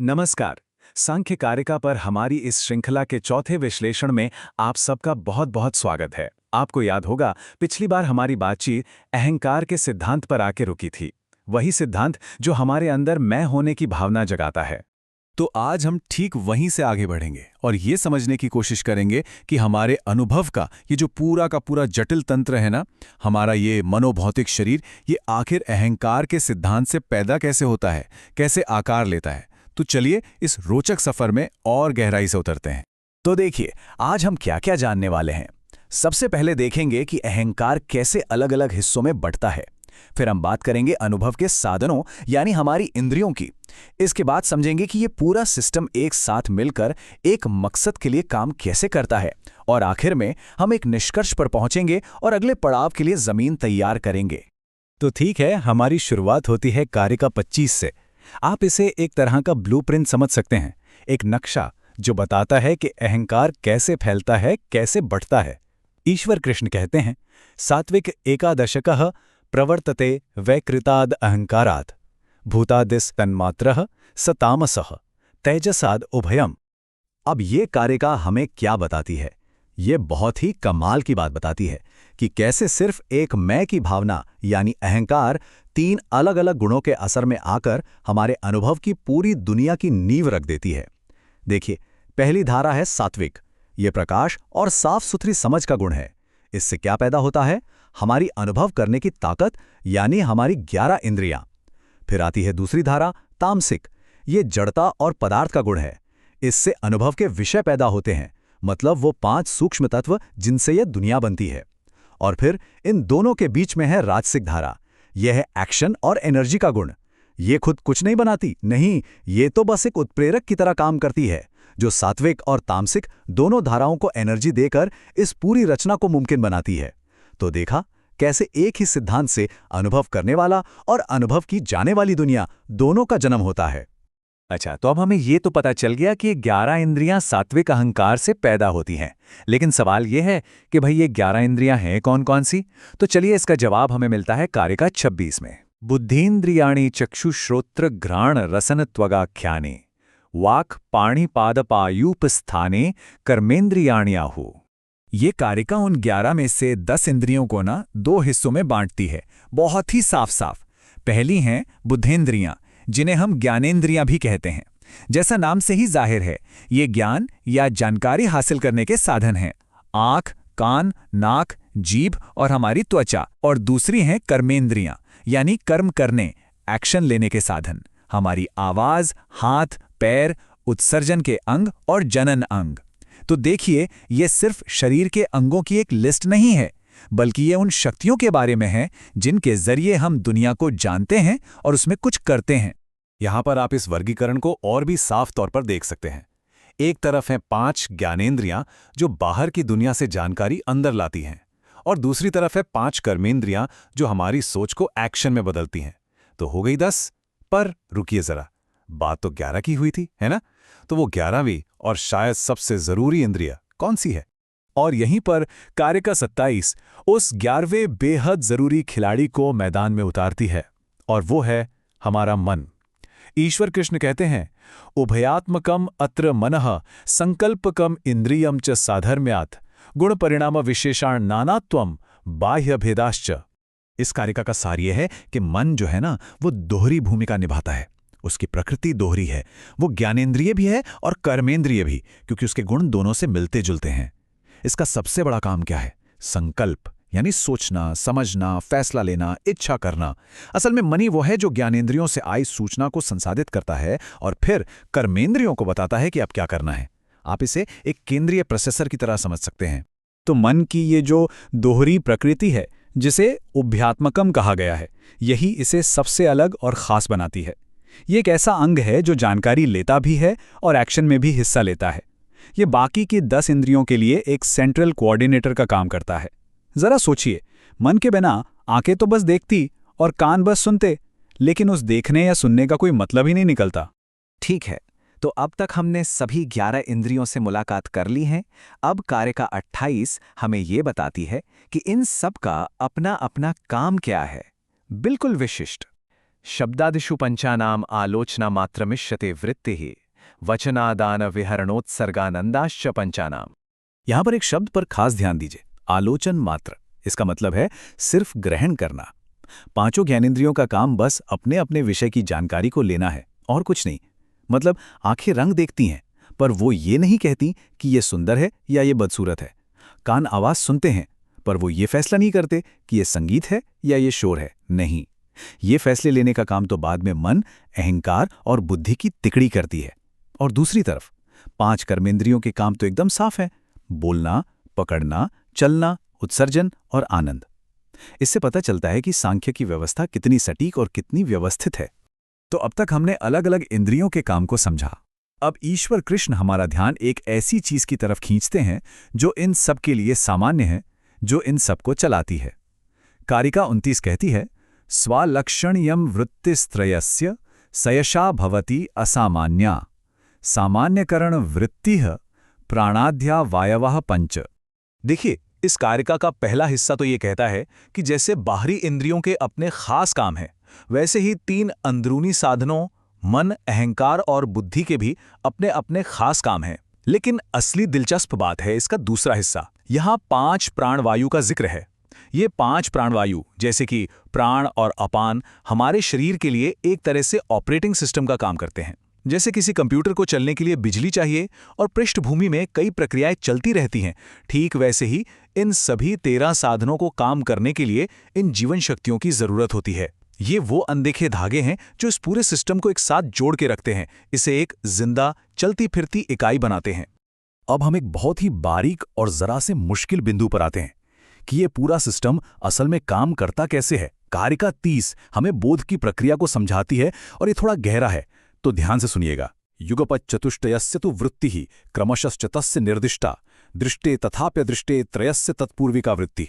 नमस्कार। सांख्य कारिका पर हमारी इस श्रृंखला के चौथे विश्लेषण में आप सबका बहुत बहुत स्वागत है। आपको याद होगा, पिछली बार हमारी बातचीत अहंकार के सिद्धांत पर आके रुकी थी। वही सिद्धांत जो हमारे अंदर मैं होने की भावना जगाता है। तो आज हम ठीक वहीं से आगे बढ़ेंगे और ये समझने की कोशिश करेंगे कि हमारे अनुभव का ये जो पूरा का पूरा जटिल तंत्र है ना, हमारा ये मनोभौतिक शरीर, ये आखिर अहंकार के सिद्धांत से पैदा कैसे होता है, कैसे आकार लेता है। तो चलिए इस रोचक सफर में और गहराई से उतरते हैं। तो देखिए, आज हम क्या क्या जानने वाले हैं। सबसे पहले देखेंगे कि अहंकार कैसे अलग अलग हिस्सों में बंटता है। फिर हम बात करेंगे अनुभव के साधनों यानी हमारी इंद्रियों की। इसके बाद समझेंगे कि ये पूरा सिस्टम एक साथ मिलकर एक मकसद के लिए काम कैसे करता है। और आखिर में हम एक निष्कर्ष पर पहुंचेंगे और अगले पड़ाव के लिए जमीन तैयार करेंगे। तो ठीक है, हमारी शुरुआत होती है कारिका 25 से। आप इसे एक तरह का ब्लूप्रिंट समझ सकते हैं, एक नक्शा जो बताता है कि अहंकार कैसे फैलता है, कैसे बढ़ता है। ईश्वर कृष्ण कहते हैं, सात्विक एकादशकः प्रवर्तते वैकृताद अहंकारात् भूतादिस तन्मात्रः स तामसः तेजसाद उभयम। अब ये कारिका हमें क्या बताती है? ये बहुत ही कमाल की बात बताती है कि कैसे सिर्फ एक मैं की भावना यानी अहंकार 3 अलग अलग गुणों के असर में आकर हमारे अनुभव की पूरी दुनिया की नींव रख देती है। देखिए, पहली धारा है सात्विक। ये प्रकाश और साफ सुथरी समझ का गुण है। इससे क्या पैदा होता है? हमारी अनुभव करने की ताकत यानी हमारी 11 इंद्रियां। फिर आती है दूसरी धारा तामसिक। ये जड़ता और पदार्थ का गुण है। इससे अनुभव के विषय पैदा होते हैं, मतलब वो 5 सूक्ष्म तत्व जिनसे यह दुनिया बनती है। और फिर इन दोनों के बीच में है राजसिक धारा। यह है एक्शन और एनर्जी का गुण। ये खुद कुछ नहीं बनाती, नहीं, ये तो बस एक उत्प्रेरक की तरह काम करती है, जो सात्विक और तामसिक दोनों धाराओं को एनर्जी देकर इस पूरी रचना को मुमकिन बनाती है। तो देखा कैसे एक ही सिद्धांत से अनुभव करने वाला और अनुभव की जाने वाली दुनिया दोनों का जन्म होता है। अच्छा, तो अब हमें ये तो पता चल गया कि 11 इंद्रियां सात्विक अहंकार से पैदा होती हैं। लेकिन सवाल ये है कि भाई ये 11 इंद्रियां हैं कौन कौन सी? तो चलिए इसका जवाब हमें मिलता है कारिका 26 में। बुद्धीन्द्रियाणि चक्षुश्रोत्र घ्राण रसन त्वगाख्याने वाक् पाणिपादपायूपस्थाने कर्मेन्द्रियाणि आहु। ये कारिका उन 11 में से 10 इंद्रियों को ना 2 हिस्सों में बांटती है, बहुत ही साफ साफ। पहली हैं बुद्धेंद्रियां, जिन्हें हम ज्ञानेंद्रियां भी कहते हैं। जैसा नाम से ही जाहिर है, ये ज्ञान या जानकारी हासिल करने के साधन हैं। आँख, कान, नाक, जीभ और हमारी त्वचा। और दूसरी हैं कर्मेंद्रियां, यानी कर्म करने, एक्शन लेने के साधन। हमारी आवाज, हाथ, पैर, उत्सर्जन के अंग और जनन अंग। तो देखिए, ये सिर्फ शरीर के अंगों की एक लिस्ट नहीं है, बल्कि ये उन शक्तियों के बारे में है जिनके जरिए हम दुनिया को जानते हैं और उसमें कुछ करते हैं। यहां पर आप इस वर्गीकरण को और भी साफ तौर पर देख सकते हैं। एक तरफ हैं 5 ज्ञानेंद्रियां जो बाहर की दुनिया से जानकारी अंदर लाती हैं, और दूसरी तरफ है 5 कर्मेंद्रियां जो हमारी सोच को एक्शन में बदलती हैं। तो हो गई 10। पर रुकिए जरा, बात तो 11 की हुई थी, है ना? तो वो 11वीं और शायद सबसे जरूरी इंद्रिय कौन सी है? और यहीं पर कारिका 27 उस 11वें बेहद जरूरी खिलाड़ी को मैदान में उतारती है, और वो है हमारा मन। ईश्वर कृष्ण कहते हैं, उभयात्मकम अत्र मनः संकल्पकम इंद्रियम च साधर्म्यात् गुण परिणाम विशेषाण नानात्वम बाह्य भेदाश्च। इस कारिका का सार यह है कि मन जो है ना, वो दोहरी भूमिका निभाता है। उसकी प्रकृति दोहरी है। वो ज्ञानेंद्रिय भी है और कर्मेंद्रिय भी, क्योंकि उसके गुण दोनों से मिलते जुलते हैं। इसका सबसे बड़ा काम क्या है? संकल्प, यानी सोचना, समझना, फैसला लेना, इच्छा करना। असल में मन ही वो है जो ज्ञानेंद्रियों से आई सूचना को संसाधित करता है और फिर कर्मेंद्रियों को बताता है कि अब क्या करना है। आप इसे एक केंद्रीय प्रोसेसर की तरह समझ सकते हैं। तो मन की ये जो दोहरी प्रकृति है, जिसे उभयात्मकम कहा गया है, यही इसे सबसे अलग और खास बनाती है। ये एक ऐसा अंग है जो जानकारी लेता भी है और एक्शन में भी हिस्सा लेता है। ये बाकी की 10 इंद्रियों के लिए एक सेंट्रल कोऑर्डिनेटर का काम करता है। जरा सोचिए, मन के बिना आंखें तो बस देखती और कान बस सुनते, लेकिन उस देखने या सुनने का कोई मतलब ही नहीं निकलता। ठीक है, तो अब तक हमने सभी 11 इंद्रियों से मुलाकात कर ली है। अब कारिका 28 हमें ये बताती है कि इन सब का अपना अपना काम क्या है, बिल्कुल विशिष्ट। शब्दादिषु पंचानाम आलोचना मात्रमिष्यते वृत्तिः वचनादान विहरणोत्सर्गानंदाश्च पंचानाम। यहां पर एक शब्द पर खास ध्यान दीजिए, आलोचन मात्र। इसका मतलब है सिर्फ ग्रहण करना। पांचों ज्ञानेंद्रियों का काम बस अपने अपने विषय की जानकारी को लेना है और कुछ नहीं। मतलब आंखें रंग देखती हैं, पर वो ये नहीं कहती कि ये सुंदर है या ये बदसूरत है। कान आवाज सुनते हैं, पर वो ये फैसला नहीं करते कि ये संगीत है या ये शोर है। नहीं, ये फैसले लेने का काम तो बाद में मन, अहंकार और बुद्धि की तिकड़ी करती है। और दूसरी तरफ 5 कर्मेंद्रियों के काम तो एकदम साफ है, बोलना, पकड़ना, चलना, उत्सर्जन और आनंद। इससे पता चलता है कि सांख्य की व्यवस्था कितनी सटीक और कितनी व्यवस्थित है। तो अब तक हमने अलग अलग इंद्रियों के काम को समझा। अब ईश्वर कृष्ण हमारा ध्यान एक ऐसी चीज की तरफ खींचते हैं जो इन सब के लिए सामान्य है, जो इन सबको चलाती है। कारिका 29 कहती है, स्वालक्षण्यम वृत्तिस्त्रयस्य सयशा भवति असामान्या सामान्यकरण वृत्तिः प्राणाद्या वायवः पंच। देखिए, इस कारिका का पहला हिस्सा तो ये कहता है कि जैसे बाहरी इंद्रियों के अपने खास काम हैं, वैसे ही 3 अंदरूनी साधनों मन, अहंकार और बुद्धि के भी अपने अपने खास काम हैं। लेकिन असली दिलचस्प बात है इसका दूसरा हिस्सा। यहाँ 5 प्राणवायु का जिक्र है। ये 5 प्राणवायु, जैसे कि प्राण और अपान, हमारे शरीर के लिए एक तरह से ऑपरेटिंग सिस्टम का काम करते हैं। जैसे किसी कंप्यूटर को चलने के लिए बिजली चाहिए और पृष्ठभूमि में कई प्रक्रियाएं चलती रहती हैं, ठीक वैसे ही इन सभी 13 साधनों को काम करने के लिए इन जीवन शक्तियों की जरूरत होती है। ये वो अनदेखे धागे हैं जो इस पूरे सिस्टम को एक साथ जोड़ के रखते हैं, इसे एक जिंदा चलती फिरती इकाई बनाते हैं। अब हम एक बहुत ही बारीक और जरा से मुश्किल बिंदु पर आते हैं कि ये पूरा सिस्टम असल में काम करता कैसे है। कारिका 30 हमें बोध की प्रक्रिया को समझाती है और ये थोड़ा गहरा है, तो ध्यान से सुनिएगा। युगपत् चतुष्टयस्य तु वृत्तिः क्रमशश्च तस्य निर्दिष्टा दृष्टे तथाप्य दृष्टे त्रयस्य तत्पूर्विका वृत्तिः।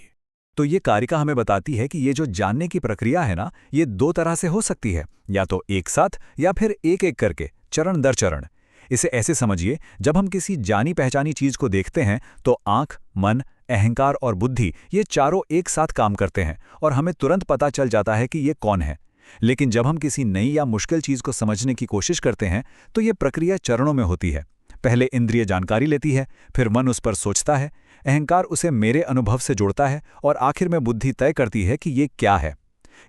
तो ये कारिका हमें बताती है कि ये जो जानने की प्रक्रिया है ना, ये 2 तरह से हो सकती है, या तो एक साथ या फिर एक एक करके, चरण दर चरण। इसे ऐसे समझिए, जब हम किसी जानी पहचानी चीज को देखते हैं तो आंख, मन, अहंकार और बुद्धि ये चारों एक साथ काम करते हैं और हमें तुरंत पता चल जाता है कि ये कौन है। लेकिन जब हम किसी नई या मुश्किल चीज को समझने की कोशिश करते हैं तो ये प्रक्रिया चरणों में होती है। पहले इंद्रिय जानकारी लेती है, फिर मन उस पर सोचता है, अहंकार उसे मेरे अनुभव से जोड़ता है और आखिर में बुद्धि तय करती है कि ये क्या है।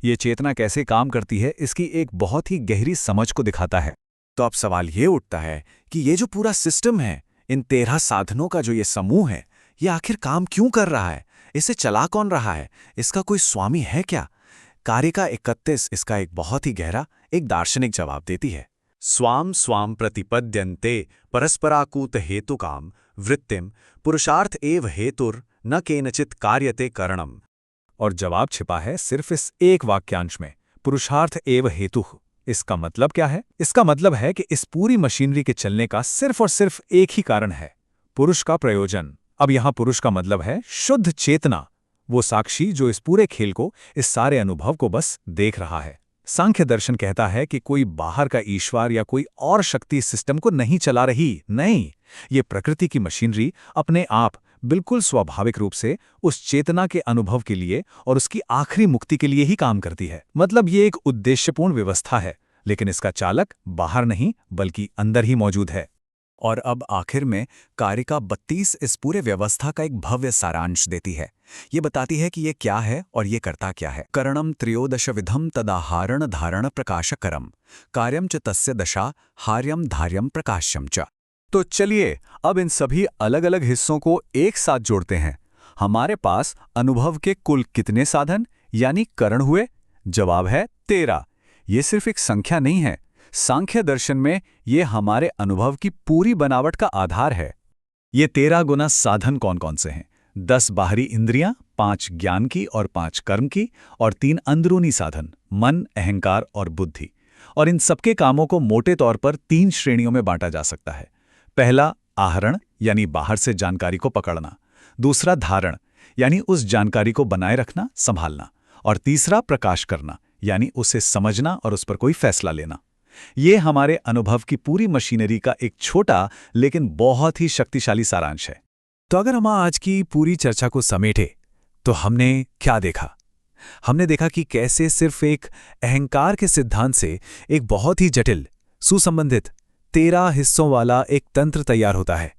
ये चेतना कैसे काम करती है, इसकी एक बहुत ही गहरी समझ को दिखाता है। तो अब सवाल ये उठता है कि ये जो पूरा सिस्टम है, इन 13 साधनों का जो ये समूह है, ये आखिर काम क्यों कर रहा है? इसे चला कौन रहा है? इसका कोई स्वामी है क्या? कारिका 31 इसका एक बहुत ही गहरा, एक दार्शनिक जवाब देती है। स्वाम स्वाम प्रतिपद्यन्ते परस्पराकूत हेतुकाम वृत्तिम पुरुषार्थ एव हेतुर न केनचित कार्यते करणम। और जवाब छिपा है सिर्फ इस एक वाक्यांश में, पुरुषार्थ एव हेतुः। इसका मतलब क्या है? इसका मतलब है कि इस पूरी मशीनरी के चलने का सिर्फ और सिर्फ एक ही कारण है, पुरुष का प्रयोजन। अब यहां पुरुष का मतलब है शुद्ध चेतना, वो साक्षी जो इस पूरे खेल को, इस सारे अनुभव को बस देख रहा है। सांख्य दर्शन कहता है कि कोई बाहर का ईश्वर या कोई और शक्ति इस सिस्टम को नहीं चला रही। नहीं, ये प्रकृति की मशीनरी अपने आप बिल्कुल स्वाभाविक रूप से उस चेतना के अनुभव के लिए और उसकी आखिरी मुक्ति के लिए ही काम करती है। मतलब ये एक उद्देश्यपूर्ण व्यवस्था है, लेकिन इसका चालक बाहर नहीं बल्कि अंदर ही मौजूद है। और अब आखिर में कारिका 32 इस पूरे व्यवस्था का एक भव्य सारांश देती है। ये बताती है कि ये क्या है और ये करता क्या है। करणम त्रयोदश विधम तदाहारण धारण प्रकाशकरम कार्यम च तस्य दशा हार्यम धार्यम प्रकाश्यम च। तो चलिए अब इन सभी अलग अलग हिस्सों को एक साथ जोड़ते हैं। हमारे पास अनुभव के कुल कितने साधन यानी करण हुए? जवाब है 13। ये सिर्फ एक संख्या नहीं है, सांख्य दर्शन में ये हमारे अनुभव की पूरी बनावट का आधार है। ये 13 गुना साधन कौन कौन से हैं? 10 बाहरी इंद्रियां, 5 ज्ञान की और 5 कर्म की, और 3 अंदरूनी साधन, मन, अहंकार और बुद्धि। और इन सबके कामों को मोटे तौर पर 3 श्रेणियों में बांटा जा सकता है। पहला आहरण यानी बाहर से जानकारी को पकड़ना, दूसरा धारण यानी उस जानकारी को बनाए रखना, संभालना, और तीसरा प्रकाश करना यानी उसे समझना और उस पर कोई फैसला लेना। ये हमारे अनुभव की पूरी मशीनरी का एक छोटा लेकिन बहुत ही शक्तिशाली सारांश है। तो अगर हम आज की पूरी चर्चा को समेटे तो हमने क्या देखा? हमने देखा कि कैसे सिर्फ एक अहंकार के सिद्धांत से एक बहुत ही जटिल, सुसंबंधित 13 हिस्सों वाला एक तंत्र तैयार होता है।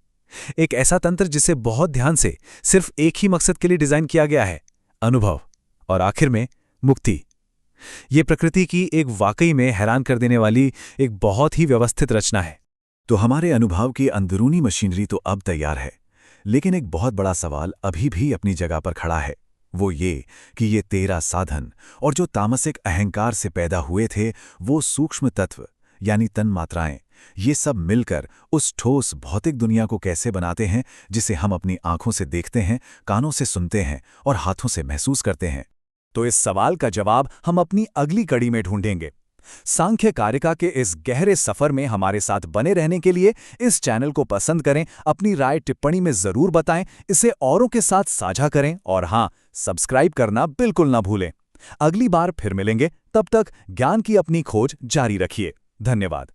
एक ऐसा तंत्र जिसे बहुत ध्यान से सिर्फ एक ही मकसद के लिए डिजाइन किया गया है, अनुभव, और आखिर में मुक्ति। ये प्रकृति की एक वाकई में हैरान कर देने वाली एक बहुत ही व्यवस्थित रचना है। तो हमारे अनुभव की अंदरूनी मशीनरी तो अब तैयार है, लेकिन एक बहुत बड़ा सवाल अभी भी अपनी जगह पर खड़ा है। वो ये कि ये 13 साधन और जो तामसिक अहंकार से पैदा हुए थे, वो सूक्ष्म तत्व यानी तन्मात्राएं, ये सब मिलकर उस ठोस भौतिक दुनिया को कैसे बनाते हैं जिसे हम अपनी आंखों से देखते हैं, कानों से सुनते हैं और हाथों से महसूस करते हैं। तो इस सवाल का जवाब हम अपनी अगली कड़ी में ढूंढेंगे। सांख्य कारिका के इस गहरे सफर में हमारे साथ बने रहने के लिए इस चैनल को पसंद करें, अपनी राय टिप्पणी में जरूर बताएं, इसे औरों के साथ साझा करें और हां, सब्सक्राइब करना बिल्कुल ना भूलें। अगली बार फिर मिलेंगे, तब तक ज्ञान की अपनी खोज जारी रखिए। धन्यवाद।